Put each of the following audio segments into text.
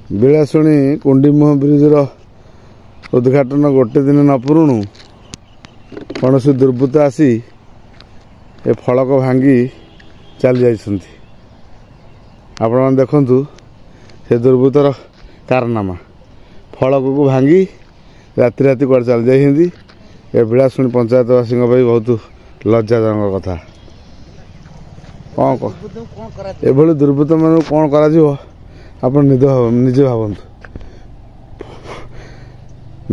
ବିଳାସୁଣୀ କୁଣ୍ଡିମୁହ ବ୍ରିଜର ଉଦ୍ଘାଟନ ଗୋଟେ ଦିନ ନ ପୁରୁଣୁ କୌଣସି ଦୁର୍ବୃତ୍ତ ଆସି ଏ ଫଳକ ଭାଙ୍ଗି ଚାଲି ଯାଇଛନ୍ତି। ଆପଣମାନେ ଦେଖନ୍ତୁ ସେ ଦୁର୍ବୃତ୍ତର କାରନାମା। ଫଳକକୁ ଭାଙ୍ଗି ରାତି ରାତି କୁଆଡ଼େ ଚାଲି ଯାଇଛନ୍ତି। ଏ ବିଳାସୁଣୀ ପଞ୍ଚାୟତବାସୀଙ୍କ ପାଇଁ ବହୁତ ଲଜ୍ଜାଜନକ କଥା। କ'ଣ ଏଭଳି ଦୁର୍ବୃତ୍ତମାନଙ୍କୁ କ'ଣ କରାଯିବ ଆପଣ ନିଜେ ଭାବନ୍ତୁ।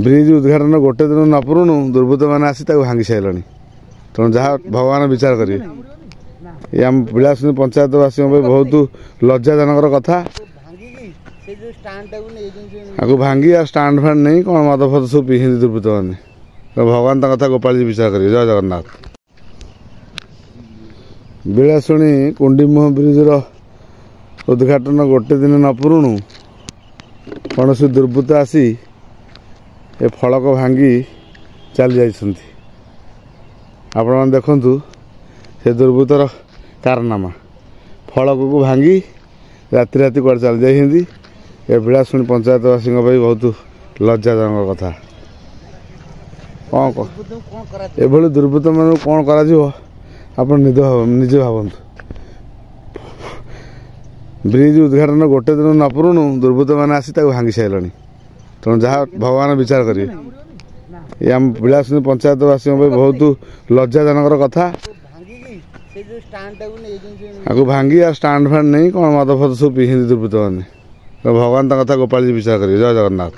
ବ୍ରିଜ ଉଦ୍ଘାଟନ ଗୋଟେ ଦିନ ନ ପୁରୁଣୁ ଦୁର୍ବୃତ୍ତମାନେ ଆସି ତାକୁ ଭାଙ୍ଗି ସାରିଲେଣି। ତେଣୁ ଯାହା ଭଗବାନ ବିଚାର କରିବେ। ଏ ଆମ ବିଳାସୁଣୀ ପଞ୍ଚାୟତବାସୀଙ୍କ ପାଇଁ ବହୁତ ଲଜ୍ଜାଜନକର କଥା। ଆକୁ ଭାଙ୍ଗି ଆଉ ଷ୍ଟାଣ୍ଡ ଫ୍ୟାଣ୍ଡ ନେଇ କ'ଣ ମଦ ଫଦ ସବୁ ପିଇଛନ୍ତି ଦୁର୍ବୃତ୍ତମାନେ। ଭଗବାନ ତାଙ୍କ କଥା ଗୋପାଳଜୀ ବିଚାର କରିବେ। ଜୟ ଜଗନ୍ନାଥ। ବିଳାସୁଣୀ କୁଣ୍ଡିମୁହ ବ୍ରିଜର ଉଦ୍ଘାଟନ ଗୋଟେ ଦିନ ନ ପୁରୁଣୁ କୌଣସି ଦୁର୍ବୃତ୍ତ ଆସି ଏ ଫଳକ ଭାଙ୍ଗି ଚାଲି ଯାଇଛନ୍ତି। ଆପଣମାନେ ଦେଖନ୍ତୁ ସେ ଦୁର୍ବୃତ୍ତର କାରନାମା। ଫଳକକୁ ଭାଙ୍ଗି ରାତି ରାତି କୁଆଡ଼େ ଚାଲି ଯାଇଛନ୍ତି। ଏ ବିଳାସୁଣୀ ପଞ୍ଚାୟତବାସୀଙ୍କ ପାଇଁ ବହୁତ ଲଜ୍ଜାଜନକ କଥା। କ'ଣ ଏଭଳି ଦୁର୍ବୃତ୍ତମାନଙ୍କୁ କ'ଣ କରାଯିବ ଆପଣ ନିଜେ ଭାବନ୍ତୁ। ବ୍ରିଜ ଉଦ୍ଘାଟନ ଗୋଟେ ଦିନ ନ ପୁରୁଣୁ ଦୁର୍ବୃତ୍ତମାନେ ଆସି ତାକୁ ଭାଙ୍ଗି ସାରିଲେଣି। ତେଣୁ ଯାହା ଭଗବାନ ବିଚାର କରିବେ। ଏ ଆମ ବିଳାସୁଣୀ ପଞ୍ଚାୟତବାସୀଙ୍କ ପାଇଁ ବହୁତ ଲଜ୍ଜାଜନକର କଥା। ଆକୁ ଭାଙ୍ଗି ଆଉ ଷ୍ଟାଣ୍ଡ ଫ୍ୟାଣ୍ଡ ନେଇ କ'ଣ ମଦ ଫଦ ସବୁ ପିଇଛନ୍ତି ଦୁର୍ବୃତ୍ତମାନେ। ଭଗବାନ ତାଙ୍କ କଥା ଗୋପାଳଜୀ ବିଚାର କରିବେ। ଜୟ ଜଗନ୍ନାଥ।